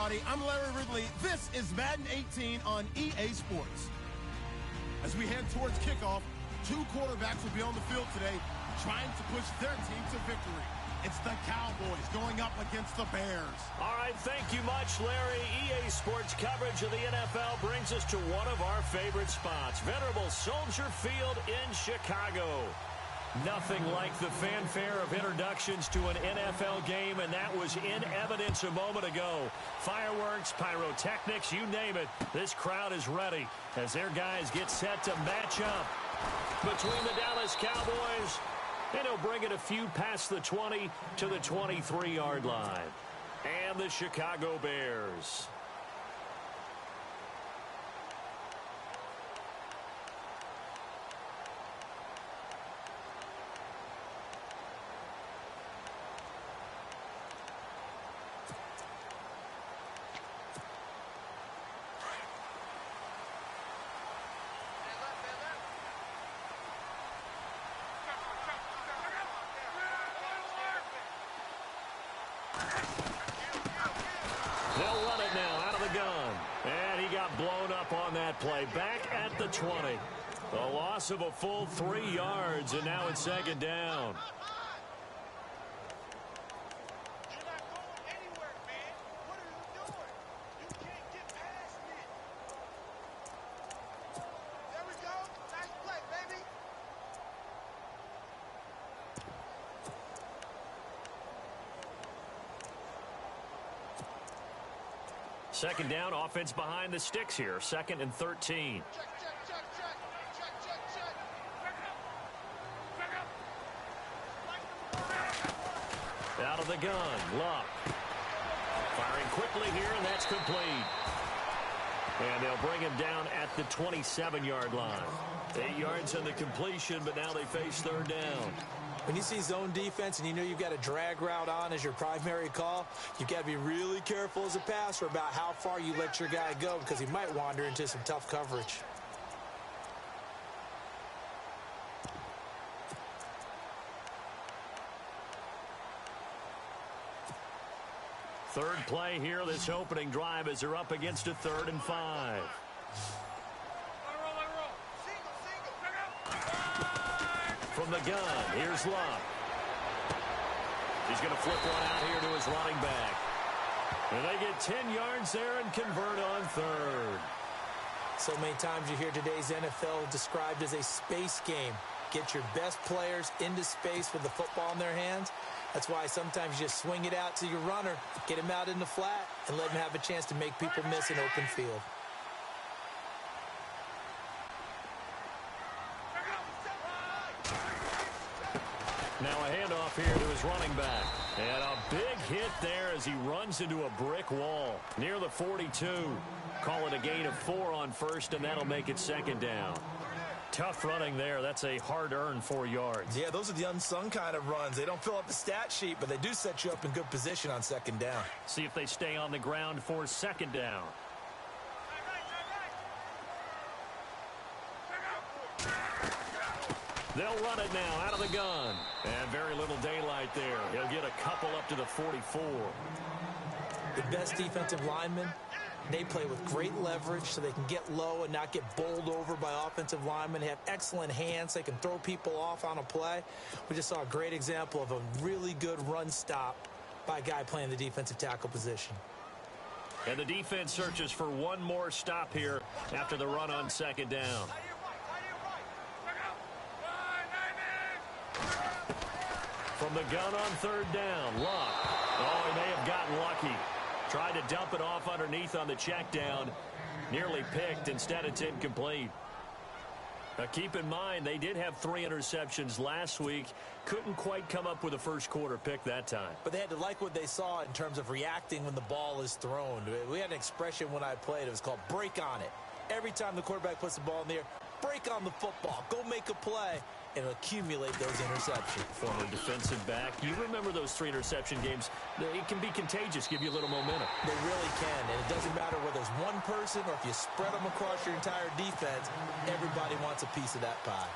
everybody. I'm Larry Ridley. This is Madden 18 on EA Sports. As we head towards kickoff, two quarterbacks will be on the field today trying to push their team to victory. It's the Cowboys going up against the Bears. All right, thank you much, Larry. EA Sports coverage of the NFL brings us to one of our favorite spots, venerable Soldier Field in Chicago. Nothing like the fanfare of introductions to an NFL game, and that was in evidence a moment ago. Fireworks, pyrotechnics, you name it. This crowd is ready as their guys get set to match up between the Dallas Cowboys, and he'll bring it a few past the 20 to the 23-yard line. And the Chicago Bears. They'll run it now out of the gun. And he got blown up on that play. Back at the 20. A loss of a full 3 yards, and now it's second down. You're not going anywhere, man. What are you doing? You can't get past me. There we go. Nice play, baby. Second down, offense behind the sticks here. 2nd and 13. Check, check, check, check. Check, check, check. Out of the gun, Luck. Firing quickly here, and that's complete. And they'll bring him down at the 27-yard line. 8 yards on the completion, but now they face third down. When you see zone defense and you know you've got a drag route on as your primary call, you've got to be really careful as a passer about how far you let your guy go because he might wander into some tough coverage. Third play here, this opening drive as they're up against a 3rd and 5. From the gun, here's Luck. He's going to flip one out here to his running back. And they get 10 yards there and convert on 3rd. So many times you hear today's NFL described as a space game. Get your best players into space with the football in their hands. That's why sometimes you just swing it out to your runner, get him out in the flat, and let him have a chance to make people miss an open field. Now a handoff here to his running back. And a big hit there as he runs into a brick wall near the 42. Call it a gain of 4 on first, and that'll make it second down. Tough running there. That's a hard-earned 4 yards. Yeah, those are the unsung kind of runs. They don't fill up the stat sheet, but they do set you up in good position on second down. See if they stay on the ground for second down. They'll run it now out of the gun. And very little daylight there. He'll get a couple up to the 44. The best defensive linemen, they play with great leverage so they can get low and not get bowled over by offensive linemen. They have excellent hands. They can throw people off on a play. We just saw a great example of a really good run stop by a guy playing the defensive tackle position. And the defense searches for one more stop here after the run on second down. From the gun on third down, Luck. Oh, he may have gotten lucky. Tried to dump it off underneath on the check down. Nearly picked. Instead, it's incomplete. Now, keep in mind, they did have 3 interceptions last week. Couldn't quite come up with a first quarter pick that time. But they had to like what they saw in terms of reacting when the ball is thrown. We had an expression when I played. It was called break on it. Every time the quarterback puts the ball in the air, break on the football. Go make a play and accumulate those interceptions. Former defensive back. You remember those 3 interception games. It can be contagious, give you a little momentum. They really can, and it doesn't matter whether it's one person or if you spread them across your entire defense, everybody wants a piece of that pie.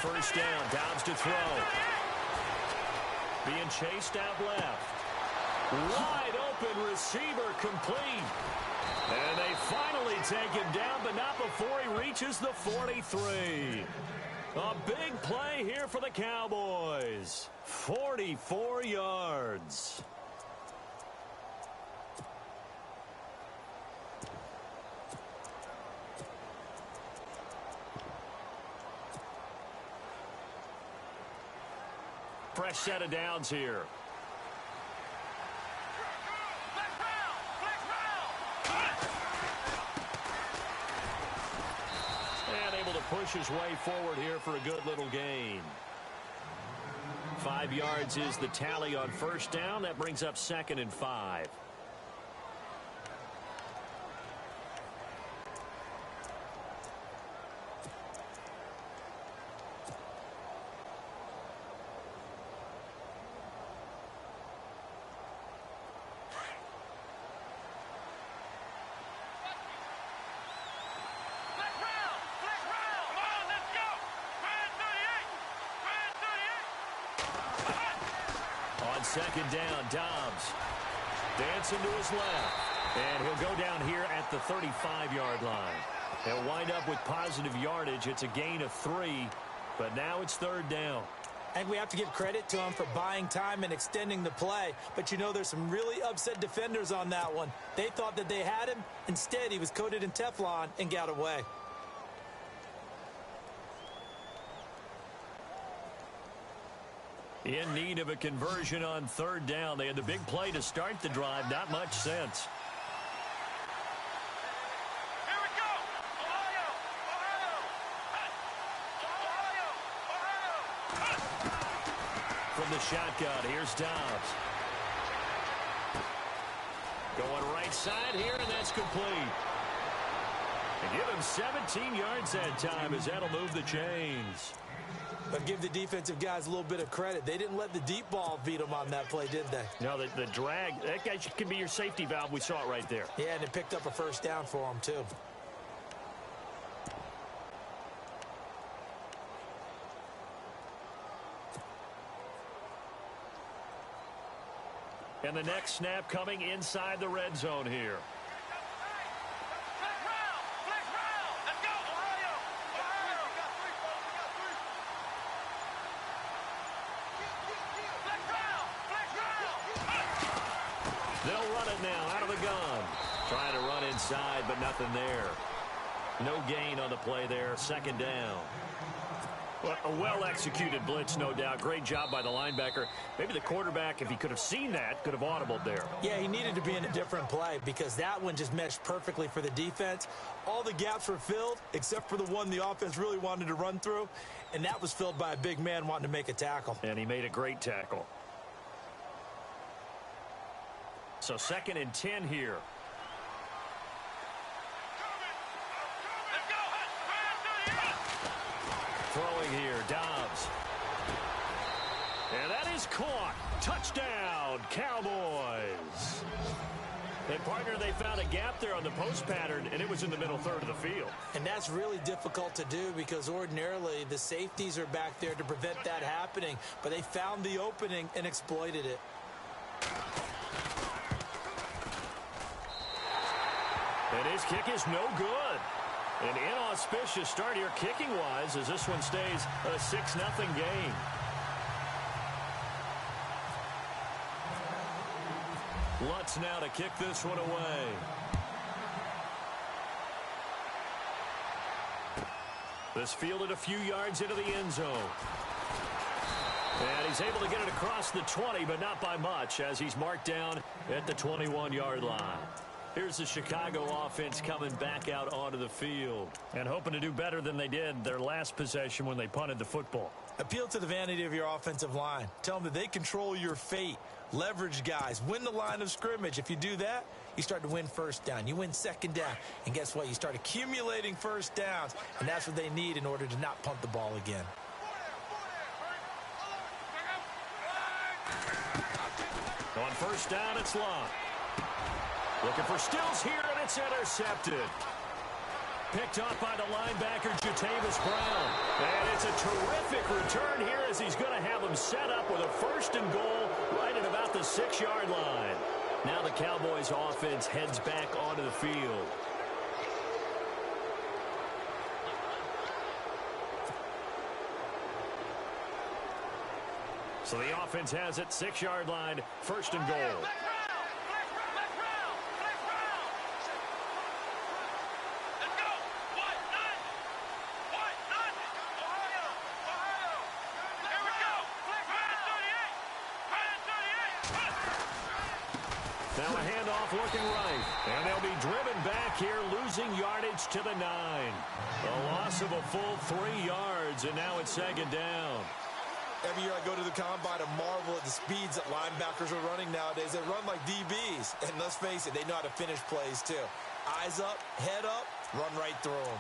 first down. Dobbs to throw. Being chased out left. Wide open receiver complete. And they finally take him down, but not before he reaches the 43. A big play here for the Cowboys. 44 yards. Fresh set of downs here. And able to push his way forward here for a good little gain. 5 yards is the tally on first down. That brings up 2nd and 5. Second down, Dobbs dancing to his left, and he'll go down here at the 35-yard line. He'll wind up with positive yardage. It's a gain of 3, but now it's 3rd down. I think we have to give credit to him for buying time and extending the play, but you know there's some really upset defenders on that one. They thought that they had him. Instead, he was coated in Teflon and got away. In need of a conversion on 3rd down. They had the big play to start the drive. Not much sense. Here we go. Ohio. From the shotgun, here's Dobbs. Going right side here, and that's complete. And give him 17 yards that time, as that'll move the chains. But give the defensive guys a little bit of credit. They didn't let the deep ball beat them on that play, did they? No, the drag, that guy can be your safety valve. We saw it right there. Yeah, and it picked up a first down for them, too. And the next snap coming inside the red zone here. They'll run it now out of the gun. Trying to run inside, but nothing there. No gain on the play there. 2nd down. Well, a well-executed blitz, no doubt. Great job by the linebacker. Maybe the quarterback, if he could have seen that, could have audibled there. Yeah, he needed to be in a different play because that one just meshed perfectly for the defense. All the gaps were filled except for the one the offense really wanted to run through, and that was filled by a big man wanting to make a tackle. And he made a great tackle. So 2nd and 10 here. Throwing here, Dobbs. And that is caught. Touchdown, Cowboys. And, partner, they found a gap there on the post pattern, and it was in the middle third of the field. And that's really difficult to do because ordinarily the safeties are back there to prevent that happening. But they found the opening and exploited it. And his kick is no good. An inauspicious start here kicking-wise as this one stays a 6-0 game. Lutz now to kick this one away. This fielded a few yards into the end zone. And he's able to get it across the 20, but not by much as he's marked down at the 21-yard line. Here's the Chicago offense coming back out onto the field and hoping to do better than they did their last possession when they punted the football. Appeal to the vanity of your offensive line. Tell them that they control your fate. Leverage guys. Win the line of scrimmage. If you do that, you start to win first down. You win 2nd down. And guess what? You start accumulating first downs. And that's what they need in order to not punt the ball again. On first down, it's Lott. Looking for Stills here, and it's intercepted. Picked off by the linebacker, Jatavis Brown. And it's a terrific return here as he's going to have him set up with a 1st and goal right at about the 6-yard line. Now the Cowboys offense heads back onto the field. So the offense has it, 6-yard line, 1st and goal. Now a handoff looking right. And they'll be driven back here, losing yardage to the 9. A loss of a full 3 yards, and now it's 2nd down. Every year I go to the combine and marvel at the speeds that linebackers are running nowadays. They run like DBs. And let's face it, they know how to finish plays too. Eyes up, head up, run right through them.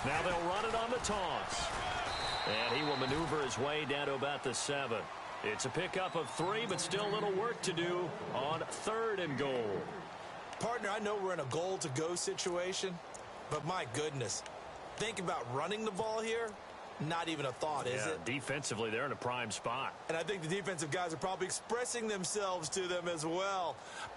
Now they'll run it on the toss. And he will maneuver his way down to about the 7. It's a pickup of 3, but still a little work to do on 3rd and goal. Partner, I know we're in a goal-to-go situation, but my goodness, think about running the ball here. Not even a thought, is it? Defensively, they're in a prime spot. And I think the defensive guys are probably expressing themselves to them as well.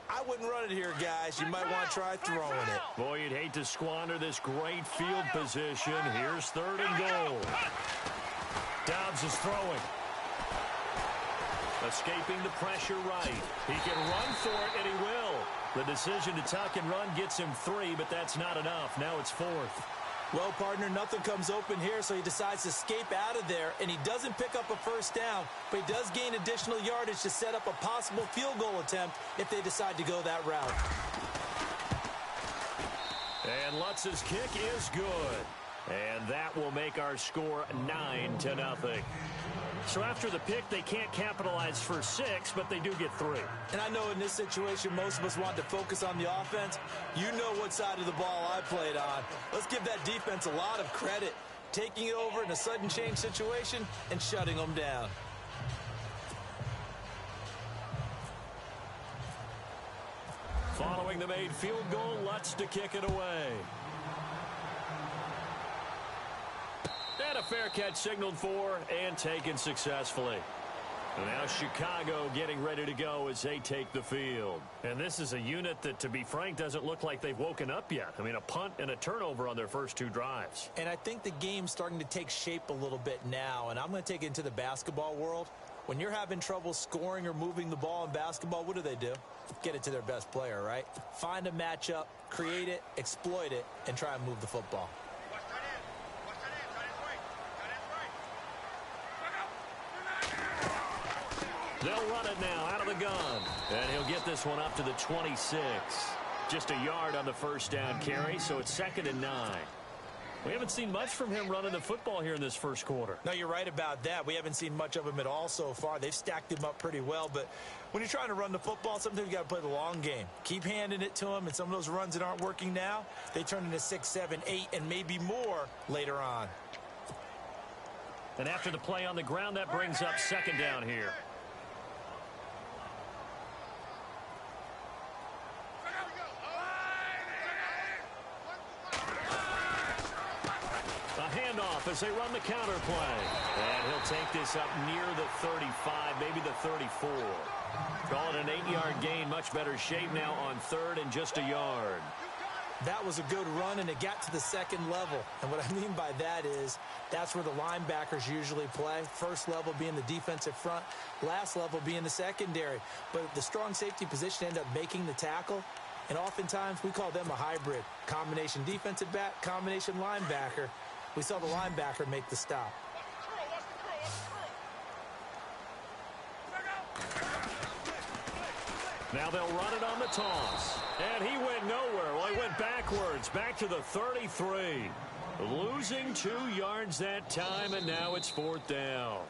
I wouldn't run it here, guys. You might want to try throwing it. Boy, you'd hate to squander this great field position. Here's 3rd and goal. Dobbs is throwing. Escaping the pressure right. He can run for it, and he will. The decision to tuck and run gets him 3, but that's not enough. Now it's 4th. Well, partner, nothing comes open here, so he decides to escape out of there, and he doesn't pick up a 1st down, but he does gain additional yardage to set up a possible field goal attempt if they decide to go that route. And Lutz's kick is good. And that will make our score 9-0. So after the pick, they can't capitalize for 6, but they do get 3. And I know in this situation, most of us want to focus on the offense. You know what side of the ball I played on. Let's give that defense a lot of credit, taking it over in a sudden change situation and shutting them down. Following the made field goal, Lutz to kick it away. And a fair catch signaled for and taken successfully. And now Chicago getting ready to go as they take the field. And this is a unit that, to be frank, doesn't look like they've woken up yet. I mean, a punt and a turnover on their first 2 drives. And I think the game's starting to take shape a little bit now, and I'm going to take it into the basketball world. When you're having trouble scoring or moving the ball in basketball, what do? Get it to their best player, right? Find a matchup, create it, exploit it, and try and move the football. They'll run it now out of the gun. And he'll get this one up to the 26. Just a yard on the 1st down carry, so it's 2nd and 9. We haven't seen much from him running the football here in this first quarter. No, you're right about that. We haven't seen much of him at all so far. They've stacked him up pretty well, but when you're trying to run the football, sometimes you got to play the long game. Keep handing it to him, and some of those runs that aren't working now, they turn into 6, 7, 8, and maybe more later on. And after the play on the ground, that brings up 2nd down here. As they run the counter play. And he'll take this up near the 35, maybe the 34. Call it an 8-yard gain. Much better shape now on 3rd and just a yard. That was a good run, and it got to the 2nd level. And what I mean by that is that's where the linebackers usually play. First level being the defensive front, last level being the secondary. But the strong safety position ended up making the tackle. And oftentimes we call them a hybrid. Combination defensive back, combination linebacker. We saw the linebacker make the stop. Now they'll run it on the toss. And he went nowhere. Well, he went backwards, back to the 33. Losing 2 yards that time, and now it's 4th down.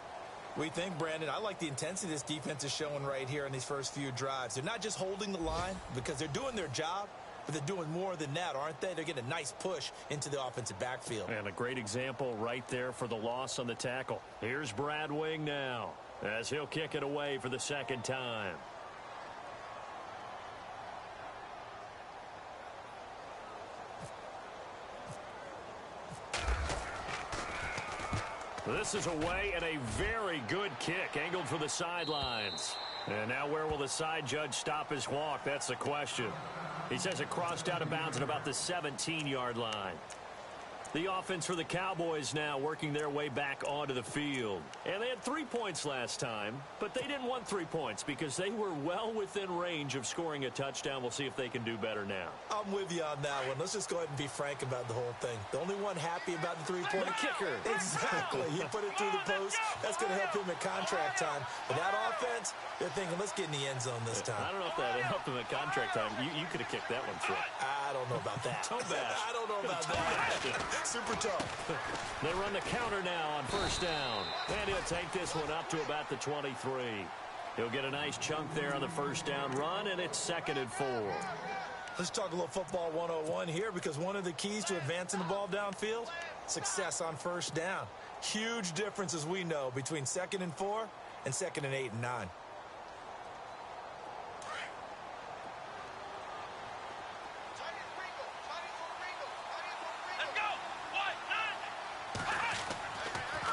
We think, Brandon, I like the intensity this defense is showing right here in these first few drives. They're not just holding the line because they're doing their job, but they're doing more than that, aren't they? They're getting a nice push into the offensive backfield. And a great example right there for the loss on the tackle. Here's Brad Wing now as he'll kick it away for the 2nd time. This is away and a very good kick angled for the sidelines. And now where will the side judge stop his walk? That's the question. He says it crossed out of bounds at about the 17-yard line. The offense for the Cowboys now working their way back onto the field. And they had 3 points last time, but they didn't want 3 points because they were well within range of scoring a touchdown. We'll see if they can do better now. I'm with you on that one. Let's just go ahead and be frank about the whole thing. The only one happy about the 3-point kicker. Exactly. He put it through the post. That's going to help him at contract time. But that offense, they're thinking, let's get in the end zone this time. I don't know if that helped him at contract time. You could have kicked that one through. I don't know about that. Toe bash. I don't know about that. Super tough. They run the counter now on 1st down. And he'll take this one up to about the 23. He'll get a nice chunk there on the 1st down run, and it's 2nd and 4. Let's talk a little football 101 here, because one of the keys to advancing the ball downfield, success on 1st down. Huge difference, as we know, between 2nd and 4 and 2nd and 8 and 9.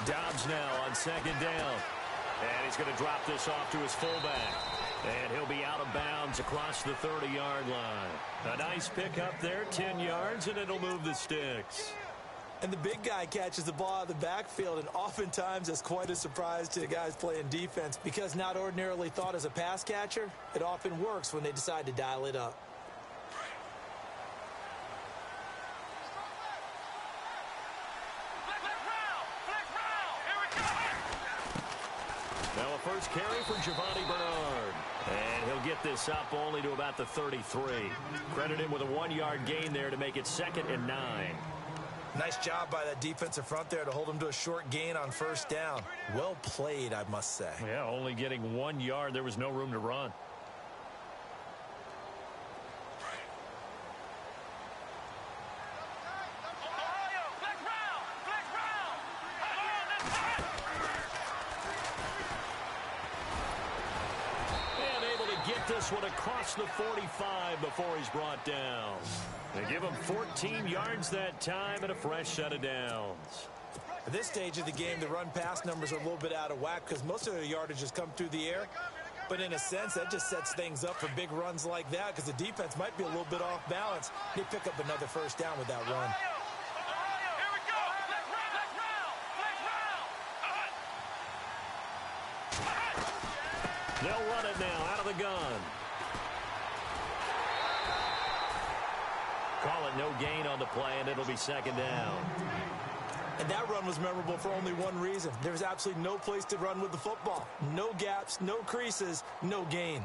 Dobbs now on 2nd down. And he's going to drop this off to his fullback. And he'll be out of bounds across the 30-yard line. A nice pickup there, 10 yards, and it'll move the sticks. And the big guy catches the ball out of the backfield, and oftentimes it's quite a surprise to the guys playing defense, because not ordinarily thought as a pass catcher, it often works when they decide to dial it up. Now a first carry for Giovanni Bernard. And he'll get this up only to about the 33. Credit him with a 1-yard gain there to make it 2nd and 9. Nice job by that defensive front there to hold him to a short gain on 1st down. Well played, I must say. Yeah, only getting 1 yard. There was no room to run. This one across the 45 before he's brought down. They give him 14 yards that time and a fresh set of downs. At this stage of the game, the run-pass numbers are a little bit out of whack because most of their yardage has come through the air. But in a sense, that just sets things up for big runs like that, because the defense might be a little bit off balance. They pick up another 1st down with that run. They'll run it now out of the gun. Call it no gain on the play, and it'll be 2nd down. And that run was memorable for only one reason. There was absolutely no place to run with the football. No gaps, no creases, no gain.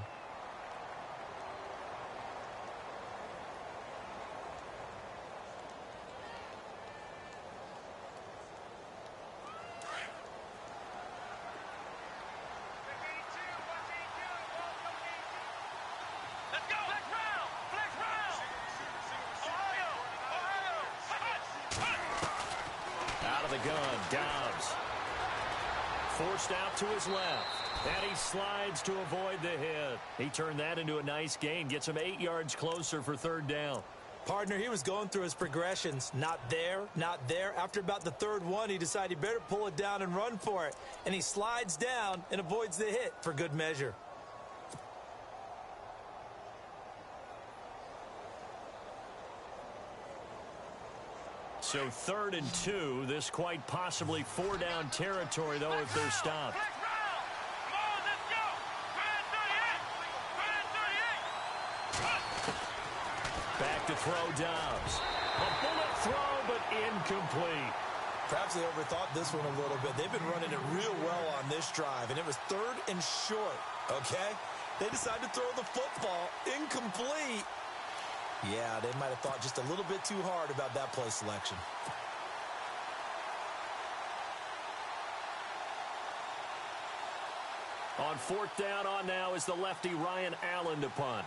Forced out to his left, and he slides to avoid the hit. He turned that into a nice gain, gets him 8 yards closer for 3rd down. Partner, he was going through his progressions. Not there, not there. After about the 3rd one, he decided he better pull it down and run for it. And he slides down and avoids the hit for good measure. So 3rd and 2, this quite possibly 4-down territory, though, if they're stopped. Back to throw Dobbs. A bullet throw, but incomplete. Perhaps they overthought this one a little bit. They've been running it real well on this drive, and it was 3rd and short, okay? They decided to throw the football incomplete. Yeah, they might have thought just a little bit too hard about that play selection. On fourth down on now is the lefty Ryan Allen to punt.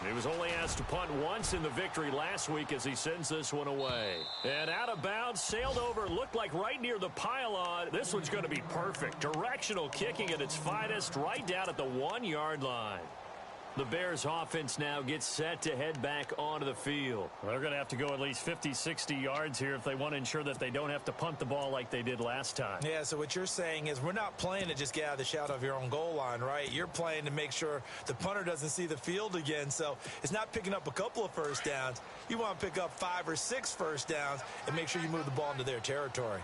He was only asked to punt once in the victory last week as he sends this one away. And out of bounds, sailed over, looked like right near the pylon. This one's going to be perfect. Directional kicking at its finest, right down at the 1-yard line. The Bears offense now gets set to head back onto the field. Well, they're going to have to go at least 50, 60 yards here if they want to ensure that they don't have to punt the ball like they did last time. Yeah, so what you're saying is we're not playing to just get out of the shadow of your own goal line, right? You're playing to make sure the punter doesn't see the field again. So it's not picking up a couple of first downs. You want to pick up 5 or 6 first downs and make sure you move the ball into their territory.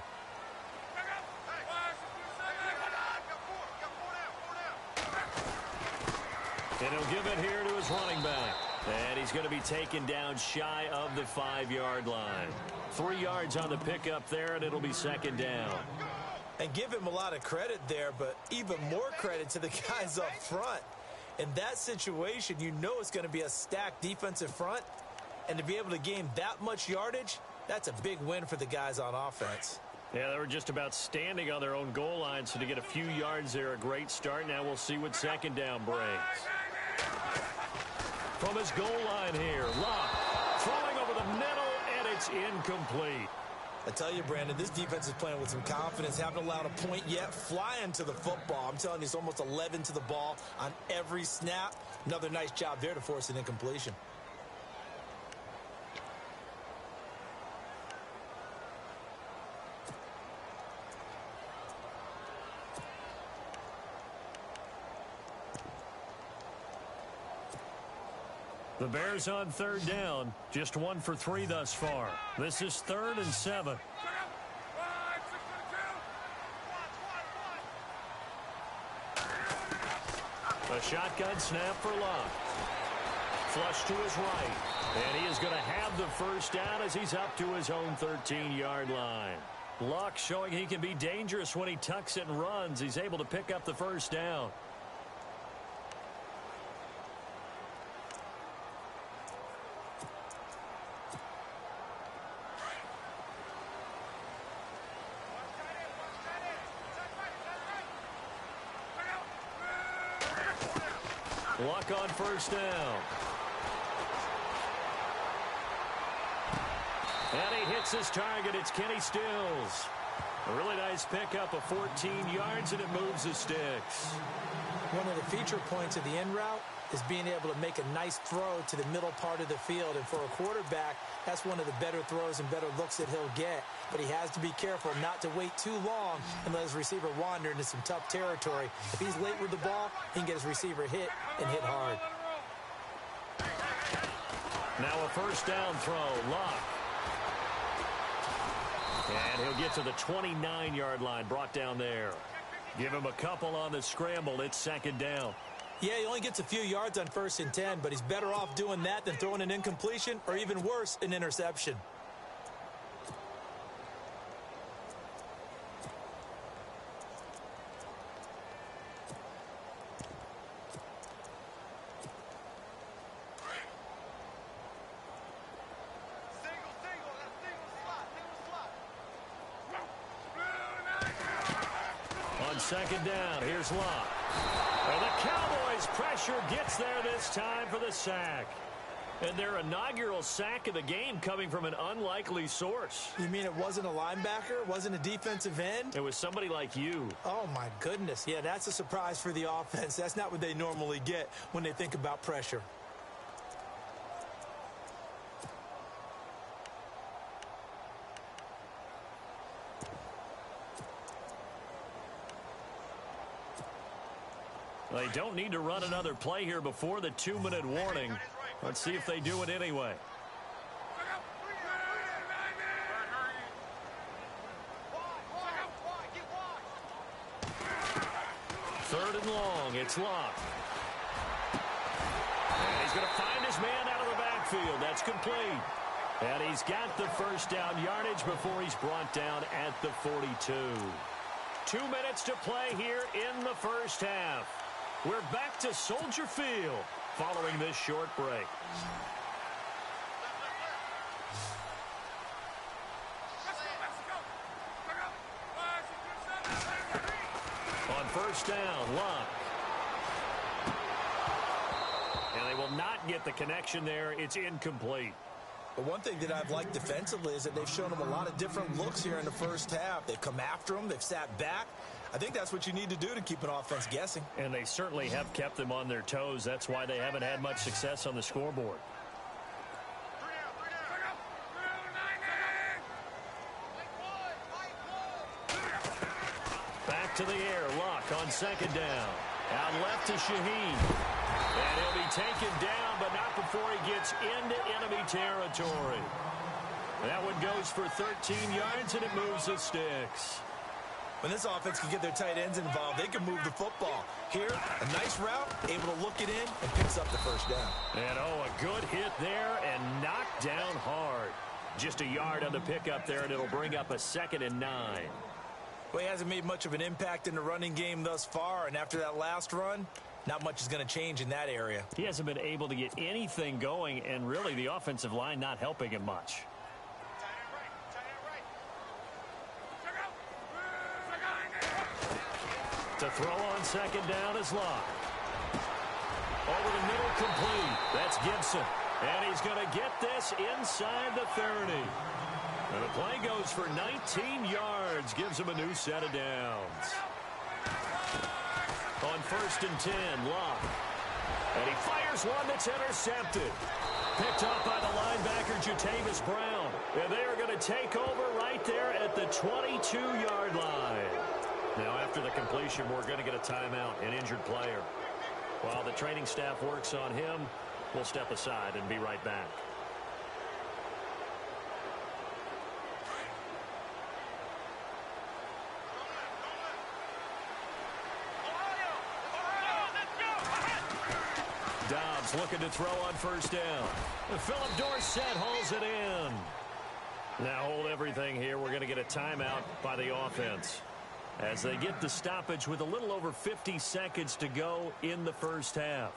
And he'll give it here to his running back. And he's going to be taken down shy of the 5-yard line. 3 yards on the pickup there, and it'll be second down. And give him a lot of credit there, but even more credit to the guys up front. In that situation, you know it's going to be a stacked defensive front. And to be able to gain that much yardage, that's a big win for the guys on offense. Yeah, they were just about standing on their own goal line, so to get a few yards there, a great start. Now we'll see what second down brings. From his goal line here, Locke throwing over the middle, and it's incomplete. I tell you, Brandon, this defense is playing with some confidence. Haven't allowed a point yet. Flying to the football. I'm telling you, it's almost 11 to the ball on every snap. Another nice job there to force an incompletion. The Bears on third down, just 1 for 3 thus far. This is 3rd and 7. A shotgun snap for Locke. Flush to his right. And he is going to have the first down as he's up to his own 13-yard line. Locke showing he can be dangerous when he tucks it and runs. He's able to pick up the first down. Luck on first down. And he hits his target. It's Kenny Stills. A really nice pickup of 14 yards, and it moves the sticks. One of the feature points of the end route is being able to make a nice throw to the middle part of the field. And for a quarterback, that's one of the better throws and better looks that he'll get. But he has to be careful not to wait too long and let his receiver wander into some tough territory. If he's late with the ball, he can get his receiver hit and hit hard. Now a first down throw. Locke. And he'll get to the 29-yard line, brought down there. Give him a couple on the scramble. It's second down. Yeah, he only gets a few yards on 1st and 10, but he's better off doing that than throwing an incompletion or even worse, an interception. On second down, here's Locke. And the Cowboys' pressure gets there this time for the sack. And their inaugural sack of the game coming from an unlikely source. You mean it wasn't a linebacker? Wasn't a defensive end? It was somebody like you. Oh, my goodness. Yeah, that's a surprise for the offense. That's not what they normally get when they think about pressure. They don't need to run another play here before the 2-minute warning. Let's see if they do it anyway. Third and long, it's Locke. And he's going to find his man out of the backfield. That's complete. And he's got the first down yardage before he's brought down at the 42. 2 minutes to play here in the first half. We're back to Soldier Field following this short break. first down. Luck. And they will not get the connection there. It's incomplete. But one thing that I've liked defensively is that they've shown them a lot of different looks here in the first half. They've come after them. They've sat back. I think that's what you need to do to keep an offense guessing. And they certainly have kept them on their toes. That's why they haven't had much success on the scoreboard. Back to the air. Luck on second down. Out left to Shaheen. And he'll be taken down, but not before he gets into enemy territory. That one goes for 13 yards, and it moves the sticks. When this offense can get their tight ends involved, they can move the football. Here, a nice route, able to look it in, and picks up the first down. And, a good hit there and knocked down hard. Just a yard on the pickup there, and it'll bring up a 2nd and 9. Well, he hasn't made much of an impact in the running game thus far, and after that last run, not much is going to change in that area. He hasn't been able to get anything going, and really the offensive line not helping him much. To throw on second down is Locke. Over the middle, complete. That's Gibson. And he's going to get this inside the 30. And the play goes for 19 yards. Gives him a new set of downs. On 1st and 10, Locke. And he fires one that's intercepted. Picked up by the linebacker, Jatavis Brown. And they are going to take over right there at the 22-yard line. Now, after the completion, we're going to get a timeout, an injured player. While the training staff works on him, we'll step aside and be right back. Dobbs looking to throw on first down. And Philip Dorsett hauls it in. Now hold everything here. We're going to get a timeout by the offense as they get the stoppage with a little over 50 seconds to go in the first half.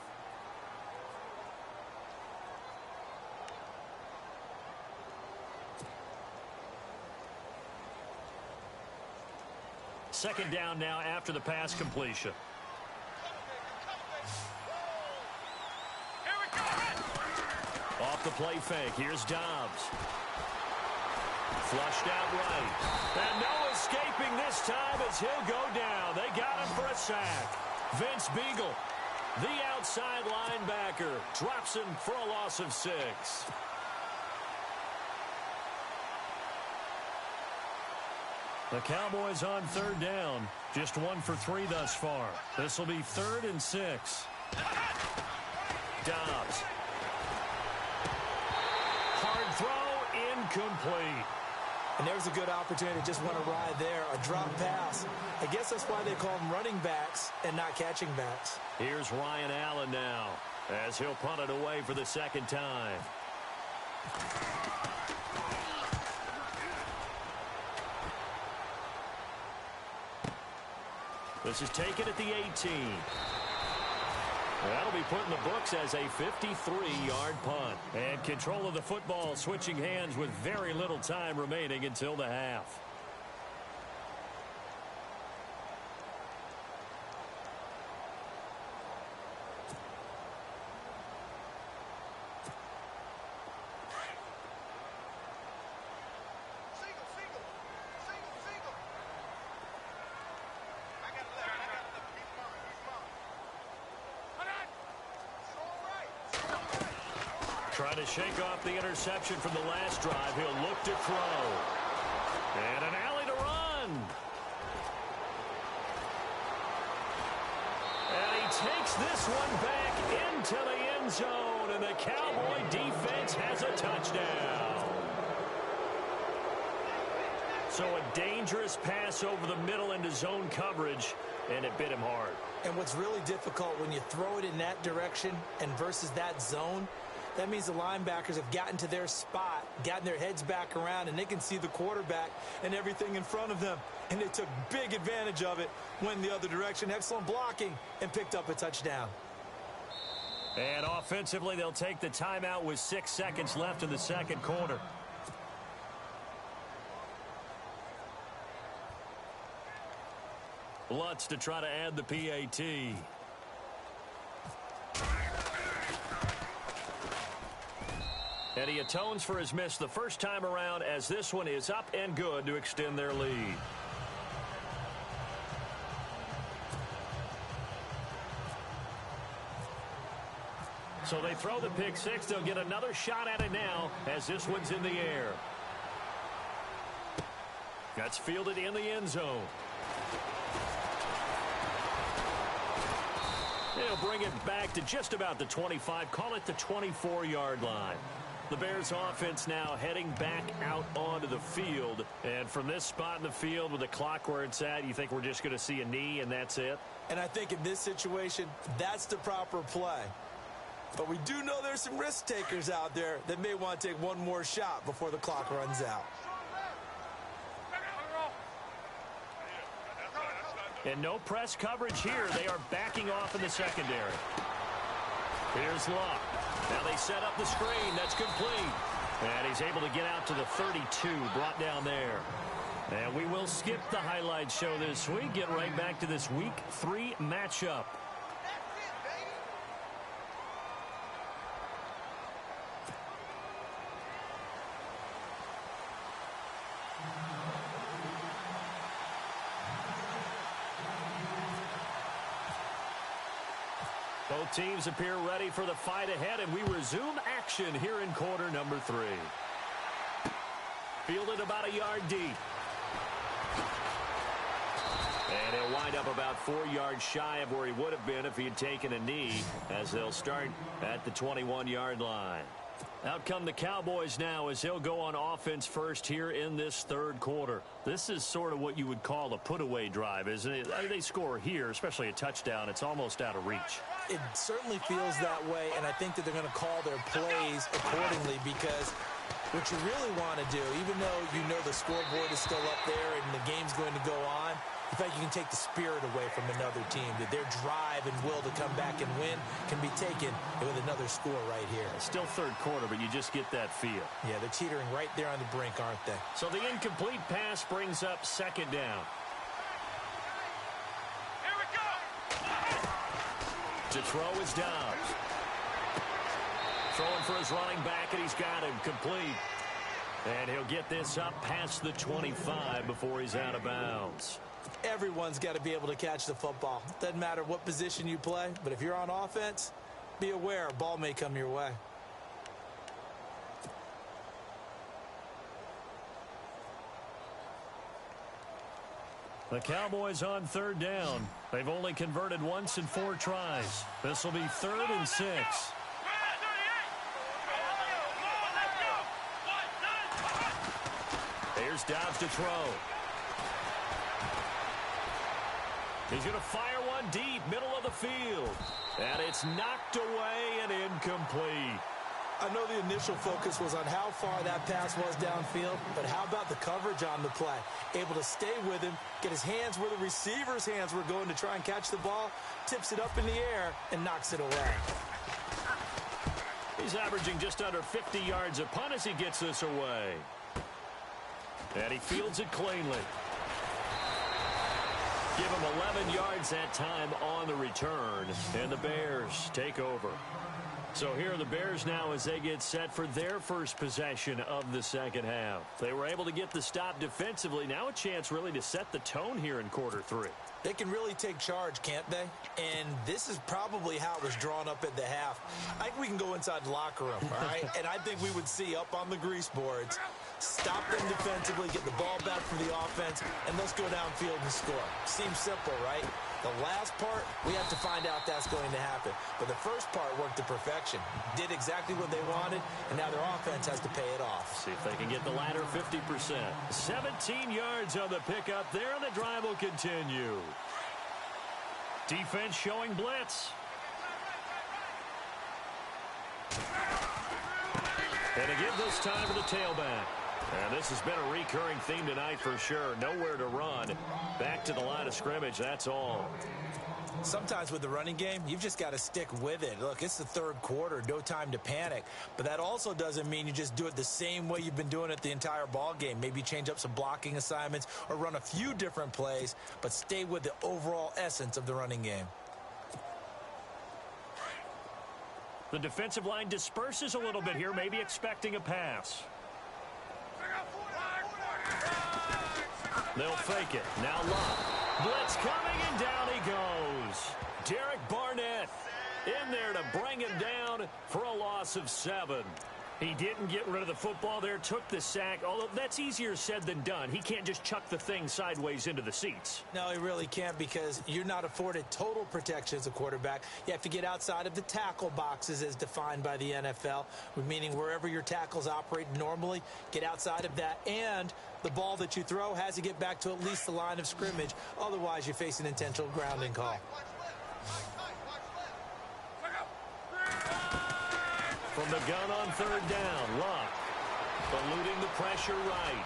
Second down now after the pass completion. Off the play fake. Here's Dobbs. Flushed out right. And no escaping this time as he'll go down. They got him for a sack. Vince Beagle, the outside linebacker, drops him for a loss of 6. The Cowboys on 3rd down. Just 1 for 3 thus far. This will be 3rd and 6. Dobbs. Hard throw, incomplete. And there's a good opportunity to just want to ride there. A drop pass. I guess that's why they call them running backs and not catching backs. Here's Ryan Allen now as he'll punt it away for the 2nd time. This is taken at the 18. That'll be put in the books as a 53-yard punt. And control of the football switching hands with very little time remaining until the half. Trying to shake off the interception from the last drive. He'll look to throw. And an alley to run. And he takes this one back into the end zone. And the Cowboy defense has a touchdown. So a dangerous pass over the middle into zone coverage, and it bit him hard. And what's really difficult when you throw it in that direction and versus that zone, that means the linebackers have gotten to their spot, gotten their heads back around, and they can see the quarterback and everything in front of them. And they took big advantage of it, went the other direction. Excellent blocking, and picked up a touchdown. And offensively, they'll take the timeout with 6 seconds left in the 2nd quarter. Lutz to try to add the PAT. And he atones for his miss the first time around, as this one is up and good to extend their lead. So they throw the pick six. They'll get another shot at it now as this one's in the air. That's fielded in the end zone. They'll bring it back to just about the 25. Call it the 24-yard line. The Bears offense now heading back out onto the field. And from this spot in the field with the clock where it's at, you think we're just going to see a knee and that's it? And I think in this situation, that's the proper play. But we do know there's some risk takers out there that may want to take one more shot before the clock runs out. And no press coverage here. They are backing off in the secondary. Here's Luck. Now they set up the screen. That's complete. And he's able to get out to the 32, brought down there. And we will skip the highlight show this week. Get right back to this Week 3 matchup. Both teams appear ready for the fight ahead, and we resume action here in quarter number 3. Fielded about a yard deep. And he'll wind up about 4 yards shy of where he would have been if he had taken a knee, as they'll start at the 21-yard line. Out come the Cowboys now as they'll go on offense first here in this third quarter. This is sort of what you would call a put-away drive, isn't it? They score here, especially a touchdown. It's almost out of reach. It certainly feels that way, and I think that they're going to call their plays accordingly, because what you really want to do, even though you know the scoreboard is still up there and the game's going to go on, in fact, you can take the spirit away from another team, that their drive and will to come back and win can be taken with another score right here. Still third quarter, but you just get that feel. Yeah, they're teetering right there on the brink, aren't they? So the incomplete pass brings up second down. Here we go. To throw is Dobbs. Throwing for his running back, and he's got him complete. And he'll get this up past the 25 before he's out of bounds. Everyone's got to be able to catch the football. Doesn't matter what position you play, but if you're on offense, be aware a ball may come your way. The Cowboys on third down. They've only converted once in 4 tries. This will be 3rd and 6. Here's Dobbs to throw. He's going to fire one deep, middle of the field. And it's knocked away and incomplete. I know the initial focus was on how far that pass was downfield, but how about the coverage on the play? Able to stay with him, get his hands where the receiver's hands were going to try and catch the ball, tips it up in the air, and knocks it away. He's averaging just under 50 yards a punt as he gets this away. And he fields it cleanly. Give him 11 yards that time on the return, and the Bears take over. So here are the Bears now as they get set for their first possession of the second half. They were able to get the stop defensively. Now a chance really to set the tone here in quarter 3. They can really take charge, can't they? And this is probably how it was drawn up at the half. I think we can go inside the locker room, all right? And I think we would see up on the grease boards, stop them defensively, get the ball back from the offense, and let's go downfield and score. Seems simple, right? The last part, we have to find out that's going to happen. But the first part worked to perfection. Did exactly what they wanted, and now their offense has to pay it off. See if they can get the latter 50%. 17 yards on the pickup there, and the drive will continue. Defense showing blitz. And to give this time to the tailback. And this has been a recurring theme tonight for sure. Nowhere to run. Back to the line of scrimmage, that's all. Sometimes with the running game, you've just got to stick with it. Look, it's the third quarter, no time to panic. But that also doesn't mean you just do it the same way you've been doing it the entire ball game. Maybe change up some blocking assignments or run a few different plays, but stay with the overall essence of the running game. The defensive line disperses a little bit here, maybe expecting a pass. They'll fake it. Now Love. Blitz coming, and down he goes. Derek Barnett in there to bring him down for a loss of 7. He didn't get rid of the football there, took the sack, although that's easier said than done. He can't just chuck the thing sideways into the seats. No, he really can't, because you're not afforded total protection as a quarterback. You have to get outside of the tackle boxes as defined by the NFL, meaning wherever your tackles operate normally, get outside of that, and the ball that you throw has to get back to at least the line of scrimmage. Otherwise, you face an intentional grounding call. From the gun on third down, Luck eluding the pressure right.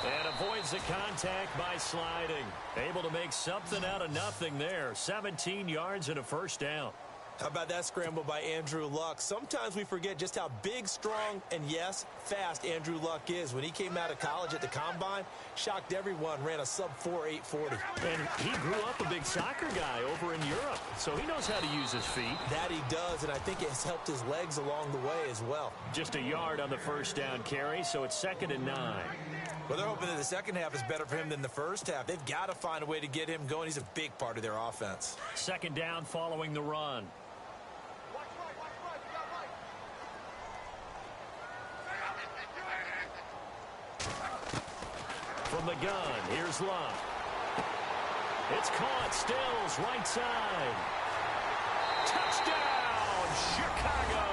And avoids the contact by sliding. Able to make something out of nothing there. 17 yards and a first down. How about that scramble by Andrew Luck? Sometimes we forget just how big, strong, and yes, fast Andrew Luck is. When he came out of college at the Combine, shocked everyone, ran a sub-4 840. And he grew up a big soccer guy over in Europe, so he knows how to use his feet. That he does, and I think it has helped his legs along the way as well. Just a yard on the first down carry, so it's 2nd and 9. Well, they're hoping that the second half is better for him than the first half. They've got to find a way to get him going. He's a big part of their offense. 2nd down following the run. From the gun, here's Luck. It's caught, Stills, right side. Touchdown, Chicago!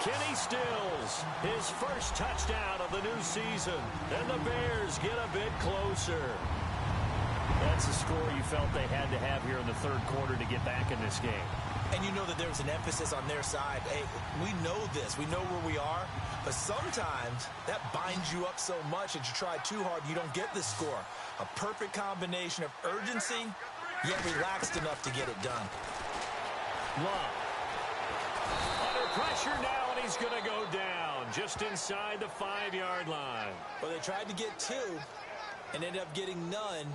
Kenny Stills, his first touchdown of the new season. And the Bears get a bit closer. That's the score you felt they had to have here in the third quarter to get back in this game. And you know that there's an emphasis on their side. Hey, we know this. We know where we are. But sometimes that binds you up so much that you try too hard, you don't get the score. A perfect combination of urgency, yet relaxed enough to get it done. Love. Under pressure now, and he's going to go down just inside the 5-yard line. Well, they tried to get 2 and ended up getting none,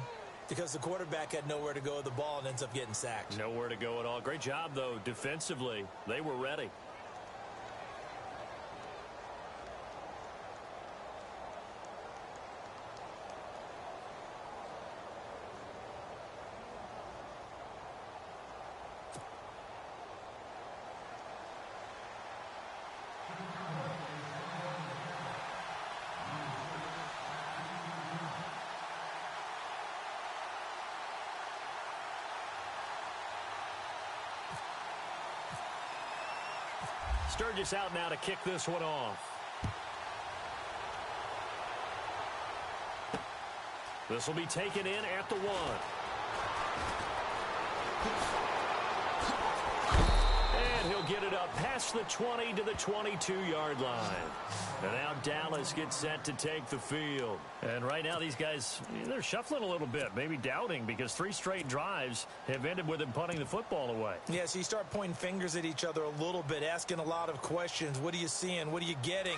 because the quarterback had nowhere to go with the ball and ends up getting sacked. Nowhere to go at all. Great job, though, defensively. They were ready. Sturgis out now to kick this one off. This will be taken in at the 1. And he'll get it up past the 20 to the 22-yard line. And now Dallas gets set to take the field. And right now these guys, they're shuffling a little bit, maybe doubting, because 3 straight drives have ended with them punting the football away. Yeah, so you start pointing fingers at each other a little bit, asking a lot of questions. What are you seeing? What are you getting?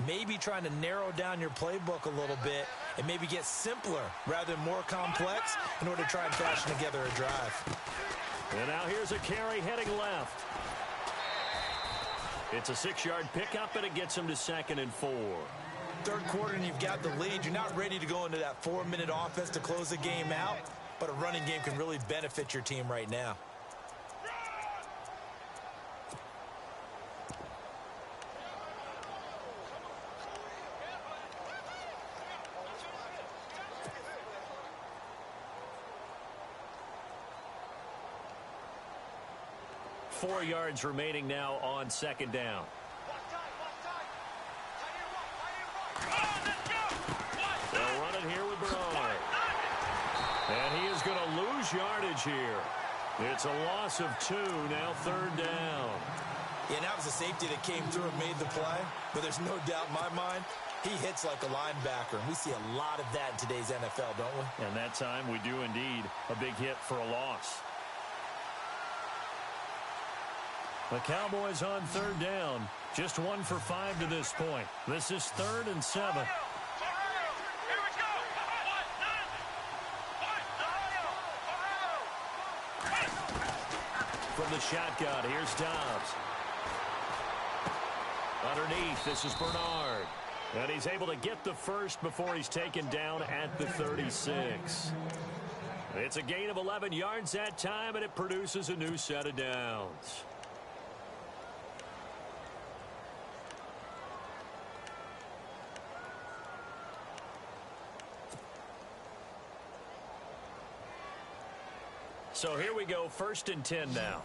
Maybe trying to narrow down your playbook a little bit and maybe get simpler rather than more complex in order to try and fashion together a drive. And now here's a carry heading left. It's a 6-yard pickup, and it gets him to 2nd and 4. Third quarter, and you've got the lead. You're not ready to go into that 4-minute offense to close the game out, but a running game can really benefit your team right now. Four yards remaining now on 2nd down. They'll run it here with Bernard. And he is going to lose yardage here. It's a loss of 2, now 3rd down. Yeah, that was a safety that came through and made the play. But there's no doubt in my mind, he hits like a linebacker. And we see a lot of that in today's NFL, don't we? And that time we do indeed a big hit for a loss. The Cowboys on third down. Just 1 for 5 to this point. This is 3rd and 7. From the shotgun, here's Dobbs. Underneath, this is Bernard. And he's able to get the first before he's taken down at the 36. It's a gain of 11 yards that time, and it produces a new set of downs. So here we go, 1st and 10 now.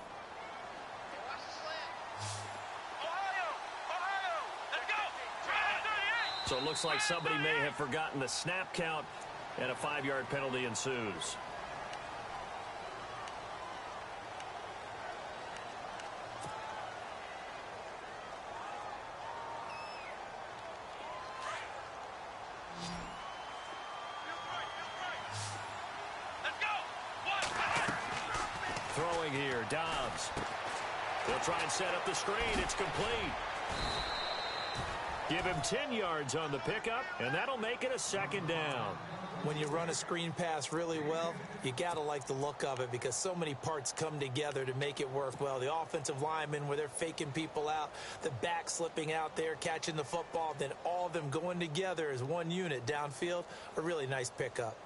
So it looks like somebody may have forgotten the snap count, and a 5-yard penalty ensues. Throwing here, Dobbs. They'll try and set up the screen. It's complete. Give him 10 yards on the pickup, and that'll make it a 2nd down. When you run a screen pass really well, you got to like the look of it because so many parts come together to make it work well. The offensive linemen, where they're faking people out, the back slipping out there, catching the football, then all of them going together as one unit downfield, a really nice pickup.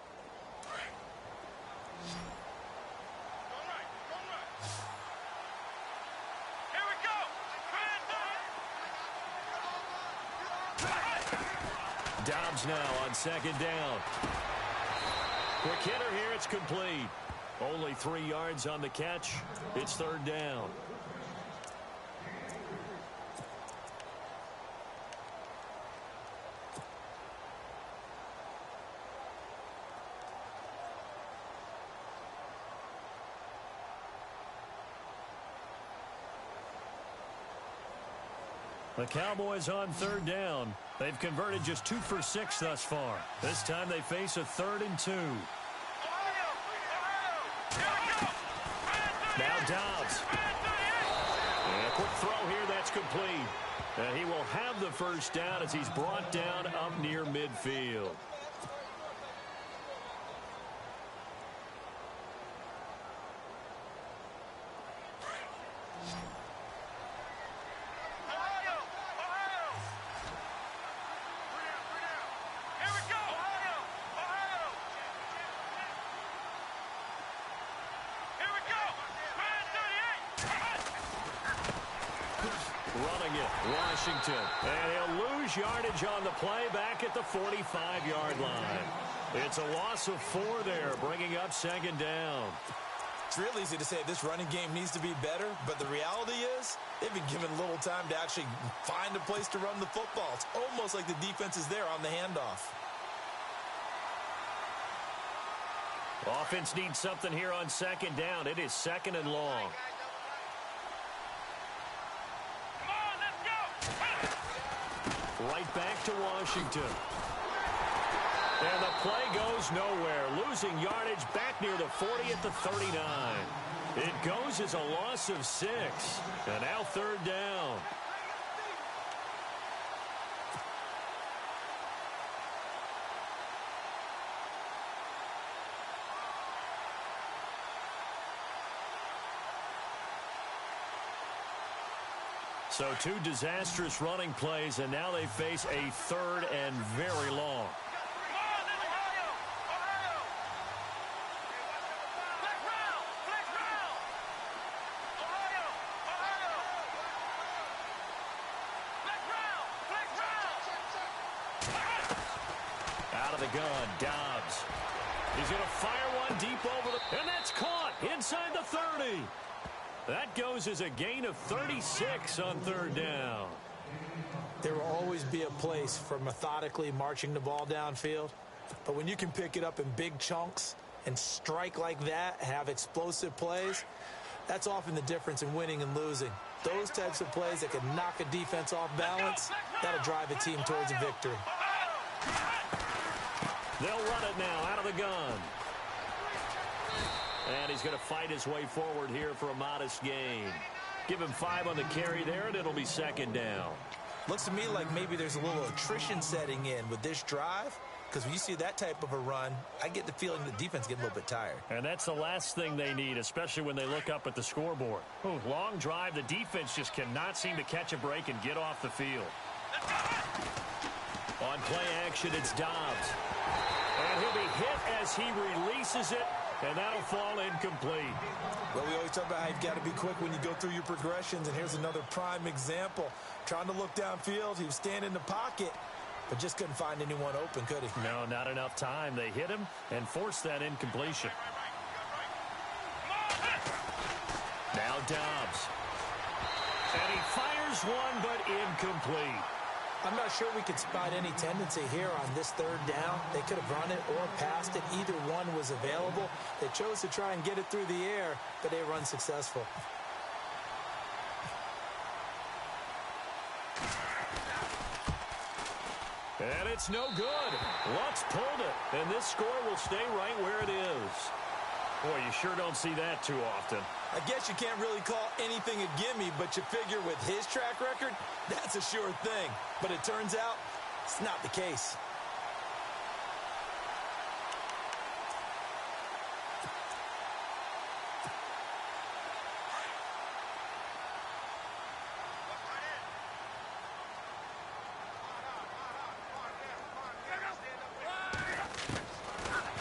Dobbs now on 2nd down. Quick hitter here, it's complete. Only 3 yards on the catch. It's 3rd down. The Cowboys on 3rd down. They've converted just 2 for 6 thus far. This time they face a 3rd and 2. Now Dobbs. And a quick throw here, that's complete. And he will have the 1st down as he's brought down up near midfield. Running it, Washington. And he'll lose yardage on the play back at the 45-yard line. It's a loss of 4 there, bringing up 2nd down. It's real easy to say this running game needs to be better, but the reality is they've been given little time to actually find a place to run the football. It's almost like the defense is there on the handoff. Offense needs something here on 2nd down. It is 2nd and long. Right back to Washington. And the play goes nowhere. Losing yardage back near the 40 at the 39. It goes as a loss of 6. And now 3rd down. So 2 disastrous running plays, and now they face a 3rd and very long. Out of the gun, Dobbs. He's going to fire one deep over the... And that's caught inside the 30. That goes as a gain of 36 on 3rd down. There will always be a place for methodically marching the ball downfield. But when you can pick it up in big chunks and strike like that, have explosive plays, that's often the difference in winning and losing. Those types of plays that can knock a defense off balance, that'll drive a team towards a victory. They'll run it now out of the gun. And he's going to fight his way forward here for a modest gain. Give him 5 on the carry there, and it'll be second down. Looks to me like maybe there's a little attrition setting in with this drive, because when you see that type of a run, I get the feeling the defense getting a little bit tired. And that's the last thing they need, especially when they look up at the scoreboard. Ooh, long drive. The defense just cannot seem to catch a break and get off the field. On play action, it's Dobbs. And he'll be hit as he releases it, and that'll fall incomplete. Well, we always talk about how you've got to be quick when you go through your progressions, and here's another prime example. Trying to look downfield, he was standing in the pocket, but just couldn't find anyone open, could he? No, not enough time. They hit him and forced that incompletion. Now Dobbs. And he fires one, but incomplete. I'm not sure we could spot any tendency here on this third down. They could have run it or passed it. Either one was available. They chose to try and get it through the air, but they were unsuccessful. And it's no good. Lutz pulled it, and this score will stay right where it is. Boy, you sure don't see that too often. I guess you can't really call anything a gimme, but you figure with his track record, that's a sure thing. But it turns out, it's not the case.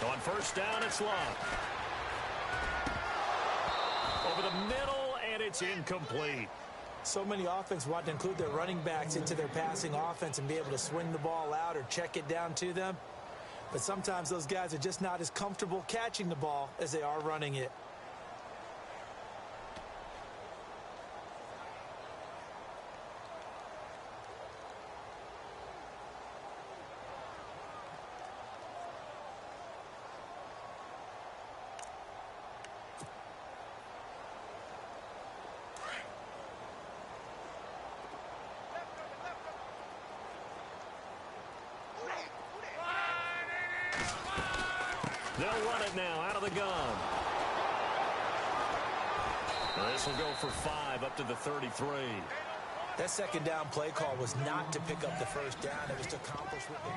On first down, it's Love. Over the middle, and it's incomplete. So many offense want to include their running backs into their passing offense and be able to swing the ball out or check it down to them. But sometimes those guys are just not as comfortable catching the ball as they are running it. They'll run it now out of the gun. This will go for 5 up to the 33. That second down play call was not to pick up the first down. It was to accomplish what they